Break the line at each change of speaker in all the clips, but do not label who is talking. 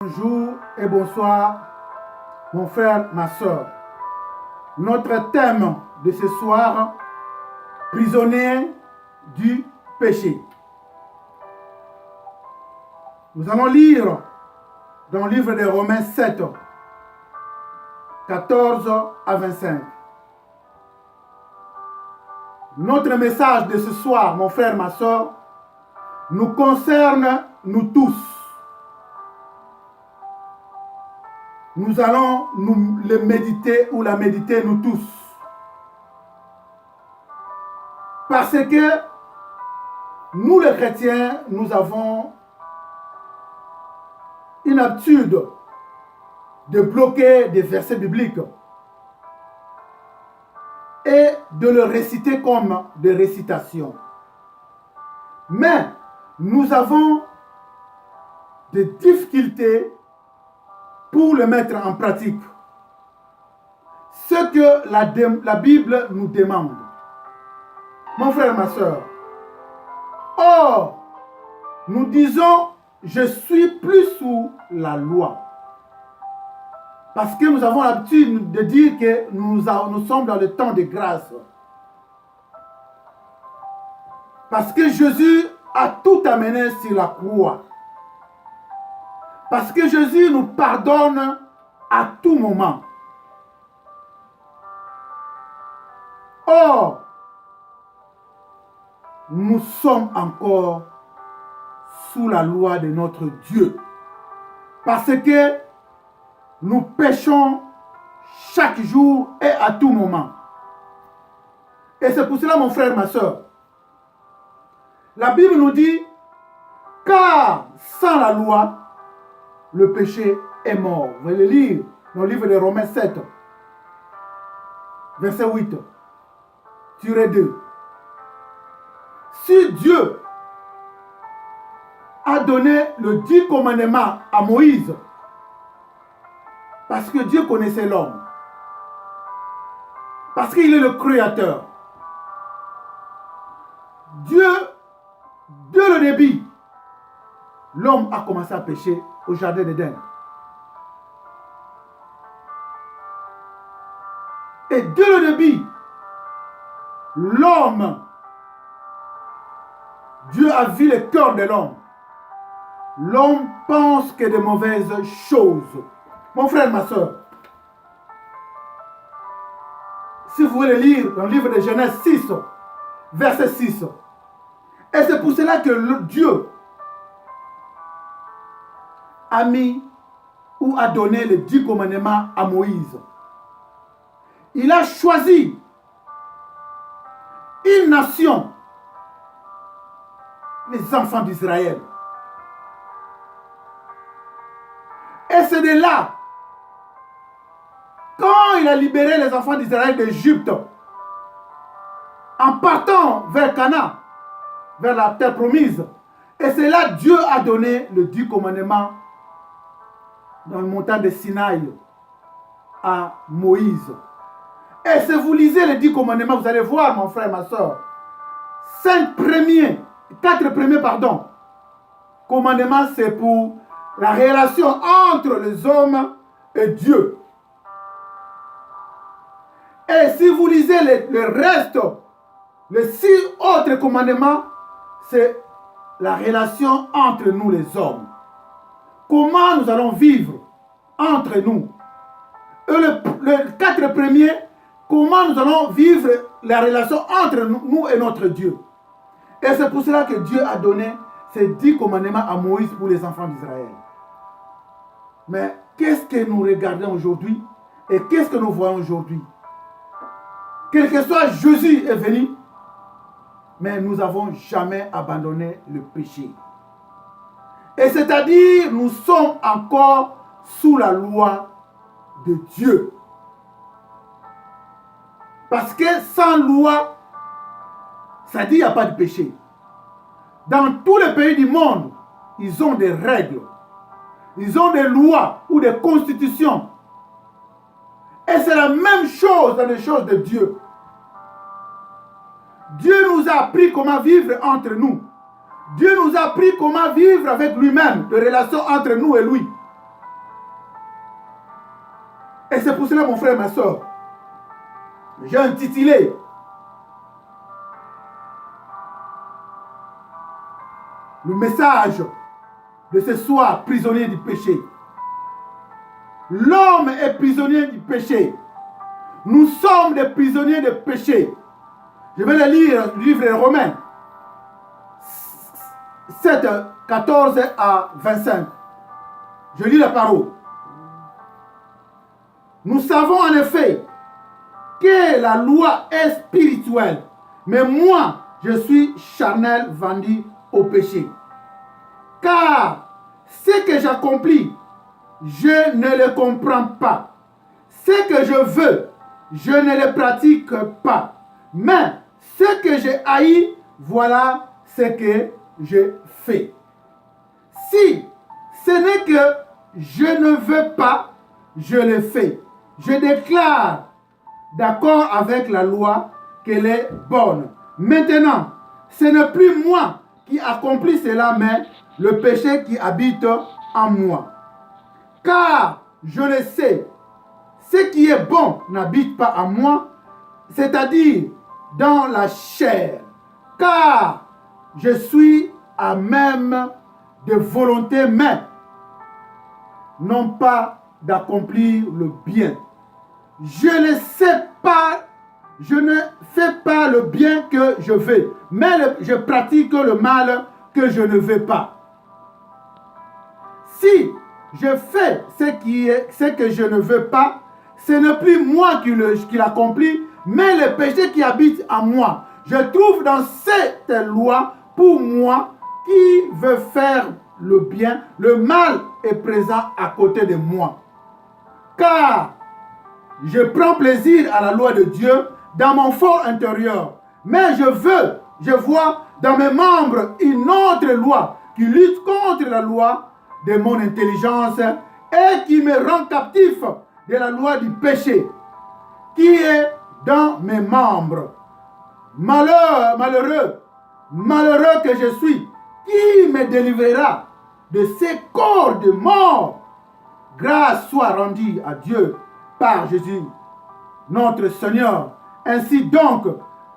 Bonjour et bonsoir, mon frère, ma soeur. Notre thème de ce soir, prisonnier du péché. Nous allons lire dans le livre des Romains 7, 14 à 25. Notre message de ce soir, mon frère, ma soeur, nous concerne nous tous. Nous allons nous le méditer ou la méditer nous tous. Parce que nous les chrétiens, nous avons une habitude de bloquer des versets bibliques et de le réciter comme des récitations. Mais nous avons des difficultés pour le mettre en pratique. Ce que la Bible nous demande. Mon frère, ma soeur. Or, nous disons, je suis plus sous la loi. Parce que nous avons l'habitude de dire que nous sommes dans le temps de grâce. Parce que Jésus a tout amené sur la croix. Parce que Jésus nous pardonne à tout moment. Or, nous sommes encore sous la loi de notre Dieu. Parce que nous péchons chaque jour et à tout moment. Et c'est pour cela, mon frère, ma soeur, la Bible nous dit, car sans la loi, le péché est mort. Vous allez le lire dans le livre de Romains 7, verset 8, tiré 2. Si Dieu a donné le 10 commandements à Moïse, parce que Dieu connaissait l'homme, parce qu'il est le créateur, Dieu, dès le début, l'homme a commencé à pécher au jardin d'Éden. Et dès le début, l'homme, Dieu a vu le cœur de l'homme. L'homme pense que de mauvaises choses. Mon frère, ma soeur, si vous voulez lire dans le livre de Genèse 6, verset 6, et c'est pour cela que Dieu a mis ou a donné les 10 commandements à Moïse. Il a choisi une nation, les enfants d'Israël. Et c'est de là, quand il a libéré les enfants d'Israël d'Égypte, en partant vers Canaan, vers la terre promise, et c'est là que Dieu a donné le 10 commandements dans le montagne de Sinaï à Moïse. Et si vous lisez les 10 commandements, vous allez voir, mon frère, ma soeur, 4 premiers, commandements, c'est pour la relation entre les hommes et Dieu. Et si vous lisez le reste, les 6 autres commandements, c'est la relation entre nous les hommes. Comment nous allons vivre entre nous. Et le 4 premiers, comment nous allons vivre la relation entre nous et notre Dieu. Et c'est pour cela que Dieu a donné ces 10 commandements à Moïse pour les enfants d'Israël. Mais qu'est-ce que nous regardons aujourd'hui et qu'est-ce que nous voyons aujourd'hui? Quel que soit Jésus est venu, mais nous n'avons jamais abandonné le péché. Et c'est-à-dire, nous sommes encore sous la loi de Dieu. Parce que sans loi, ça dit qu'il n'y a pas de péché. Dans tous les pays du monde, ils ont des règles. Ils ont des lois ou des constitutions. Et c'est la même chose dans les choses de Dieu. Dieu nous a appris comment vivre entre nous. Dieu nous a appris comment vivre avec lui-même, de relations entre nous et lui. Et c'est pour cela, mon frère, ma soeur, j'ai intitulé le message de ce soir, prisonnier du péché. L'homme est prisonnier du péché. Nous sommes des prisonniers du péché. Je vais le lire, le livre des Romains 7, 14 à 25. Je lis la parole. Nous savons en effet que la loi est spirituelle, mais moi, je suis charnel, vendu au péché. Car ce que j'accomplis, je ne le comprends pas. Ce que je veux, je ne le pratique pas. Mais ce que j'ai haï, voilà ce que je fais. Si ce n'est que je ne veux pas, je le fais. Je déclare d'accord avec la loi qu'elle est bonne. Maintenant, ce n'est plus moi qui accomplis cela, mais le péché qui habite en moi. Car je le sais, ce qui est bon n'habite pas en moi, c'est-à-dire dans la chair. Car je suis à même de volonté, mais non pas d'accomplir le bien. Je ne sais pas, je ne fais pas le bien que je veux, mais je pratique le mal que je ne veux pas. Si je fais ce que je ne veux pas, ce n'est plus moi qui l'accomplis, mais le péché qui habite en moi. Je trouve dans cette loi pour moi qui veut faire le bien, le mal est présent à côté de moi. Car je prends plaisir à la loi de Dieu dans mon fort intérieur. Mais je vois dans mes membres une autre loi qui lutte contre la loi de mon intelligence et qui me rend captif de la loi du péché qui est dans mes membres. Malheureux que je suis, qui me délivrera de ces corps de mort? Grâce soit rendue à Dieu par Jésus, notre Seigneur. Ainsi donc,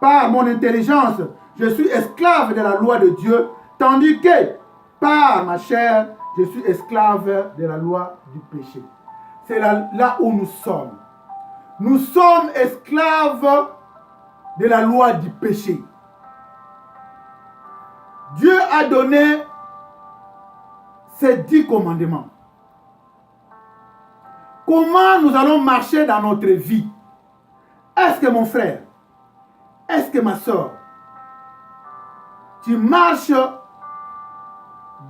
par mon intelligence, je suis esclave de la loi de Dieu, tandis que par ma chair, je suis esclave de la loi du péché. C'est là où nous sommes. Nous sommes esclaves de la loi du péché. Dieu a donné ces 10 commandements. Comment nous allons marcher dans notre vie? Est-ce que mon frère, est-ce que ma soeur, tu marches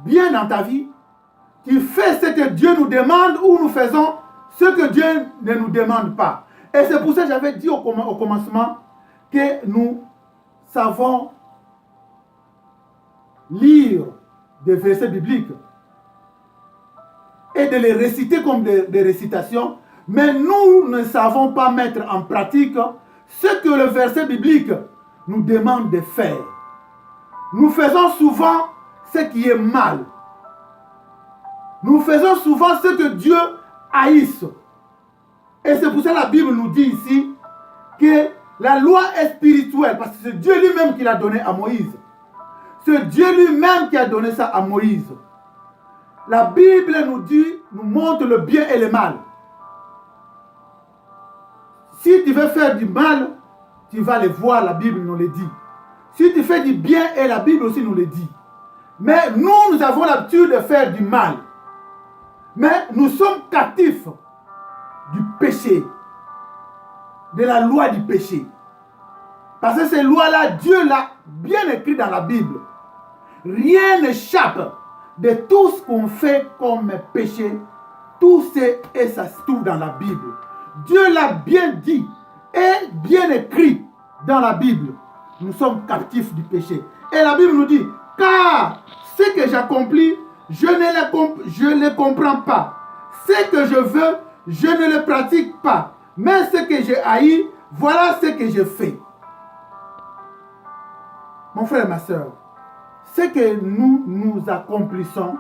bien dans ta vie? Tu fais ce que Dieu nous demande ou nous faisons ce que Dieu ne nous demande pas? Et c'est pour ça que j'avais dit au commencement que nous savons lire des versets bibliques et de les réciter comme des récitations, mais nous ne savons pas mettre en pratique ce que le verset biblique nous demande de faire. Nous faisons souvent ce qui est mal. Nous faisons souvent ce que Dieu haïsse. Et c'est pour ça que la Bible nous dit ici que la loi est spirituelle, parce que c'est Dieu lui-même qui l'a donné à Moïse. C'est Dieu lui-même qui a donné ça à Moïse. La Bible nous dit, nous montre le bien et le mal. Si tu veux faire du mal, tu vas le voir, la Bible nous le dit. Si tu fais du bien, et la Bible aussi nous le dit. Mais nous avons l'habitude de faire du mal. Mais nous sommes captifs du péché, de la loi du péché. Parce que ces lois-là, Dieu l'a bien écrit dans la Bible. Rien n'échappe de tout ce qu'on fait comme péché. Tout ça se trouve dans la Bible. Dieu l'a bien dit et bien écrit dans la Bible. Nous sommes captifs du péché. Et la Bible nous dit, car ce que j'accomplis, je ne le comprends pas. Ce que je veux, je ne le pratique pas. Mais ce que j'ai haï, voilà ce que je fais. Mon frère et ma soeur, ce que nous accomplissons,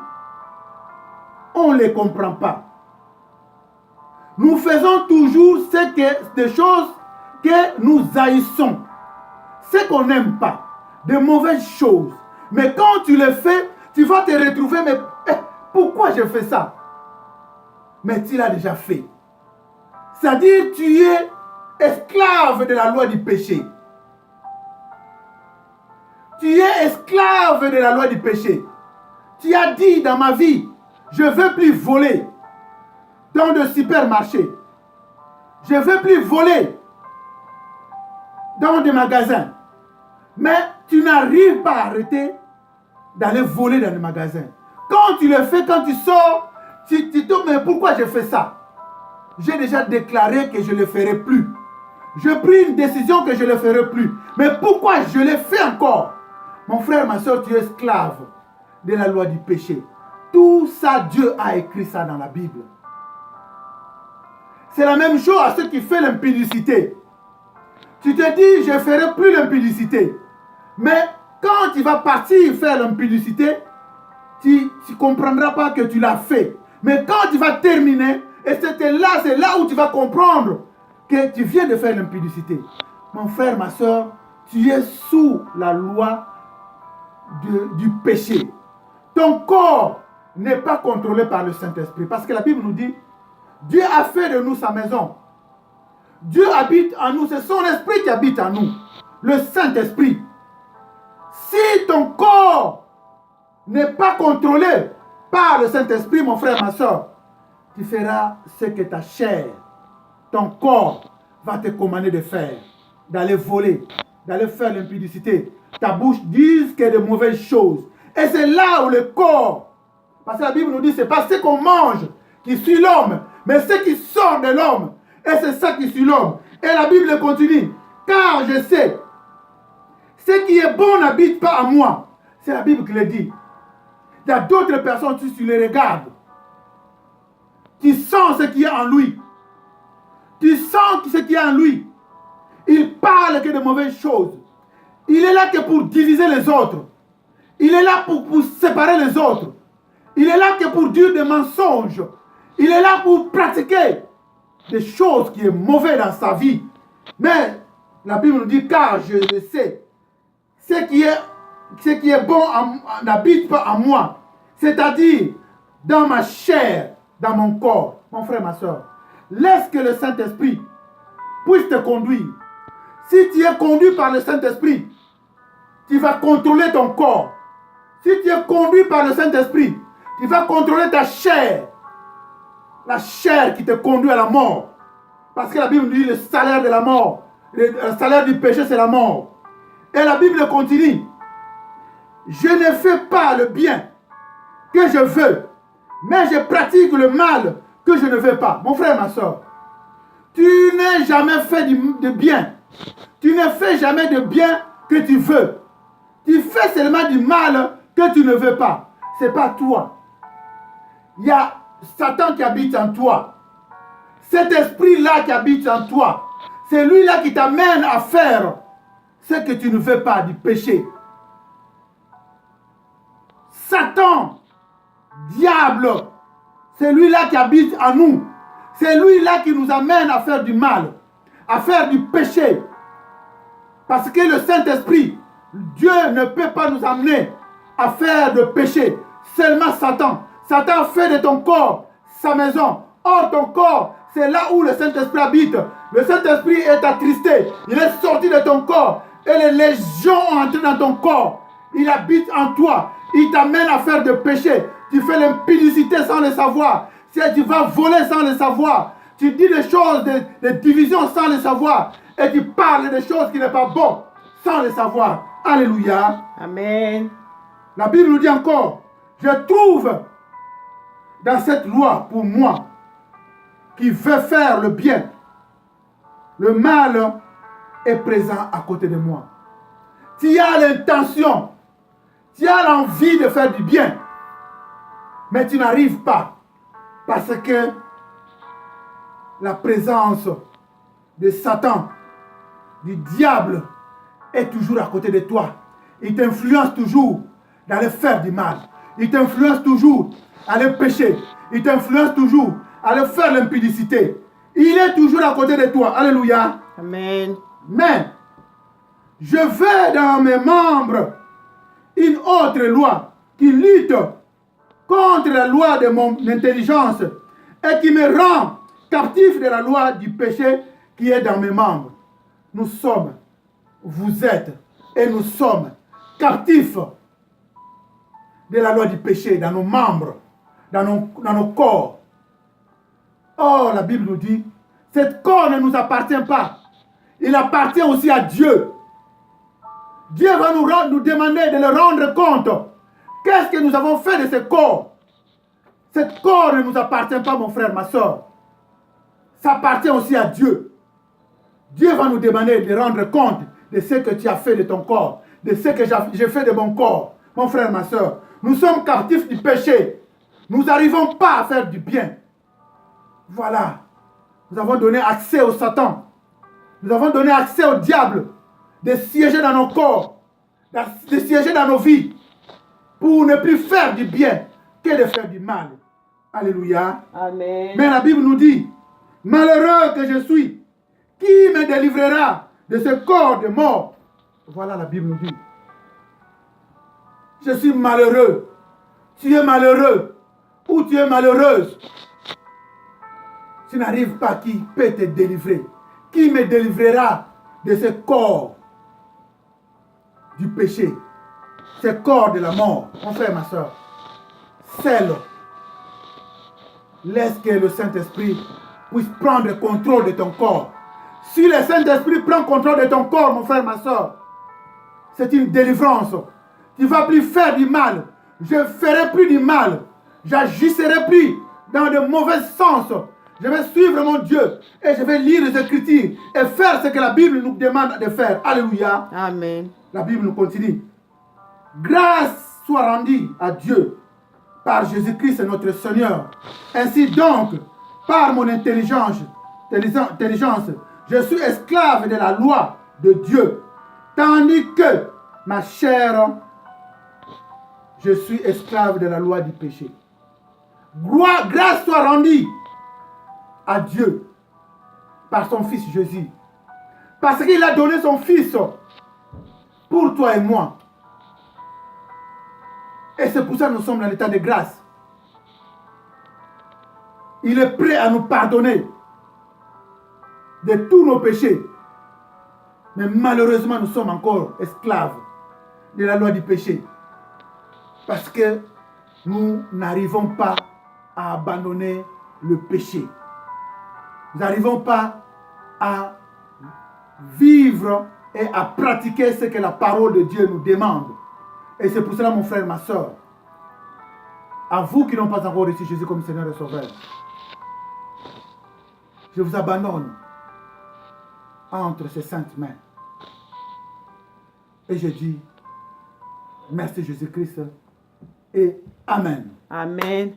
on ne les comprend pas. Nous faisons toujours des choses que nous haïssons. Ce qu'on n'aime pas. De mauvaises choses. Mais quand tu le fais, tu vas te retrouver, mais pourquoi je fais ça? Mais tu l'as déjà fait. C'est-à-dire, tu es esclave de la loi du péché. Tu es esclave de la loi du péché. Tu as dit dans ma vie, je ne veux plus voler dans le supermarché. Je ne veux plus voler dans des magasins. Mais tu n'arrives pas à arrêter d'aller voler dans les magasins. Quand tu le fais, quand tu sors, tu te dis, mais pourquoi je fais ça? J'ai déjà déclaré que je ne le ferai plus. Je pris une décision que je ne le ferai plus. Mais pourquoi je le fais encore? Mon frère, ma soeur, tu es esclave de la loi du péché. Tout ça, Dieu a écrit ça dans la Bible. C'est la même chose à ceux qui font l'impudicité. Tu te dis, je ne ferai plus l'impudicité. Mais quand tu vas partir faire l'impudicité, tu ne comprendras pas que tu l'as fait. Mais quand tu vas terminer, et c'est là où tu vas comprendre que tu viens de faire l'impudicité. Mon frère, ma soeur, tu es sous la loi du péché. Ton corps n'est pas contrôlé par le Saint-Esprit. Parce que la Bible nous dit, Dieu a fait de nous sa maison. Dieu habite en nous. C'est son esprit qui habite en nous. Le Saint-Esprit. Si ton corps n'est pas contrôlé par le Saint-Esprit, mon frère, ma soeur, tu feras ce que ta chair, ton corps va te commander de faire. D'aller voler, d'aller faire l'impudicité. Ta bouche dit que de mauvaises choses. Et c'est là où le corps, parce que la Bible nous dit, c'est pas ce qu'on mange qui suit l'homme, mais ce qui sort de l'homme. Et c'est ça qui suit l'homme. Et la Bible continue. Car je sais, ce qui est bon n'habite pas à moi. C'est la Bible qui le dit. Il y a d'autres personnes, tu les regardes. Tu sens ce qu'il y a en lui. Tu sens ce qu'il y a en lui. Il parle que de mauvaises choses. Il est là que pour diviser les autres. Il est là pour séparer les autres. Il est là que pour dire des mensonges. Il est là pour pratiquer des choses qui sont mauvaises dans sa vie. Mais la Bible nous dit, car je le sais, ce qui est bon n'habite pas en moi. C'est-à-dire, dans ma chair, dans mon corps. Mon frère, ma soeur, laisse que le Saint-Esprit puisse te conduire. Si tu es conduit par le Saint-Esprit, tu vas contrôler ton corps. Si tu es conduit par le Saint-Esprit, tu vas contrôler ta chair. La chair qui te conduit à la mort. Parce que la Bible dit le salaire de la mort. Le salaire du péché, c'est la mort. Et la Bible continue. Je ne fais pas le bien que je veux, mais je pratique le mal que je ne veux pas. Mon frère, ma soeur, tu n'as jamais fait de bien. Tu ne fais jamais de bien que tu veux. Tu fais seulement du mal que tu ne veux pas. Ce n'est pas toi. Il y a Satan qui habite en toi. Cet esprit-là qui habite en toi, c'est lui-là qui t'amène à faire ce que tu ne veux pas, du péché. Satan, diable, c'est lui-là qui habite en nous. C'est lui-là qui nous amène à faire du mal, à faire du péché. Parce que le Saint-Esprit, Dieu ne peut pas nous amener à faire de péché. Seulement Satan. Satan fait de ton corps sa maison. Or, ton corps, c'est là où le Saint-Esprit habite. Le Saint-Esprit est attristé. Il est sorti de ton corps. Et les légions ont entré dans ton corps. Il habite en toi. Il t'amène à faire de péché. Tu fais l'impudicité sans le savoir. Tu vas voler sans le savoir. Tu dis des choses de division sans le savoir. Et tu parles des choses qui ne sont pas bonnes sans le savoir. Alléluia.
Amen.
La Bible nous dit encore, je trouve dans cette loi pour moi qui veut faire le bien, le mal est présent à côté de moi. Tu as l'intention, tu as l'envie de faire du bien, mais tu n'arrives pas parce que la présence de Satan, du diable, est toujours à côté de toi. Il t'influence toujours d'aller faire du mal. Il t'influence toujours à aller pécher. Il t'influence toujours à aller faire l'impudicité. Il est toujours à côté de toi. Alléluia.
Amen.
Mais je veux dans mes membres une autre loi qui lutte contre la loi de mon intelligence et qui me rend captif de la loi du péché qui est dans mes membres. Nous sommes, vous êtes et nous sommes captifs de la loi du péché dans nos membres, dans nos corps. Or, la Bible nous dit, cet corps ne nous appartient pas. Il appartient aussi à Dieu. Dieu va nous demander de le rendre compte. Qu'est-ce que nous avons fait de ce corps? Ce corps ne nous appartient pas, mon frère, ma soeur. Ça appartient aussi à Dieu. Dieu va nous demander de rendre compte de ce que tu as fait de ton corps, de ce que j'ai fait de mon corps. Mon frère, ma soeur, nous sommes captifs du péché. Nous n'arrivons pas à faire du bien. Voilà. Nous avons donné accès au Satan. Nous avons donné accès au diable de siéger dans nos corps, de siéger dans nos vies, pour ne plus faire du bien que de faire du mal. Alléluia.
Amen.
Mais la Bible nous dit, malheureux que je suis, qui me délivrera de ce corps de mort? Voilà, la Bible nous dit. Je suis malheureux. Tu es malheureux. Ou tu es malheureuse. Tu n'arrives pas, qui peut te délivrer? Qui me délivrera de ce corps du péché, ce corps de la mort? Mon frère, ma soeur, seul, laisse que le Saint-Esprit puisse prendre contrôle de ton corps. Si le Saint-Esprit prend contrôle de ton corps, mon frère, ma soeur, c'est une délivrance. Tu ne vas plus faire du mal. Je ne ferai plus du mal. J'agirai plus dans de mauvais sens. Je vais suivre mon Dieu et je vais lire les Écritures et faire ce que la Bible nous demande de faire. Alléluia.
Amen.
La Bible nous continue. Grâce soit rendue à Dieu par Jésus-Christ notre Seigneur. Ainsi donc, par mon intelligence, je suis esclave de la loi de Dieu, tandis que ma chair, je suis esclave de la loi du péché. Grâce soit rendue à Dieu par son Fils Jésus. Parce qu'il a donné son Fils pour toi et moi. Et c'est pour ça que nous sommes dans l'état de grâce. Il est prêt à nous pardonner de tous nos péchés. Mais malheureusement, nous sommes encore esclaves de la loi du péché. Parce que nous n'arrivons pas à abandonner le péché. Nous n'arrivons pas à vivre et à pratiquer ce que la parole de Dieu nous demande. Et c'est pour cela, mon frère, ma soeur, à vous qui n'ont pas encore reçu Jésus comme Seigneur et Sauveur, je vous abandonne entre ses saintes mains. Et je dis, merci Jésus-Christ et Amen.
Amen.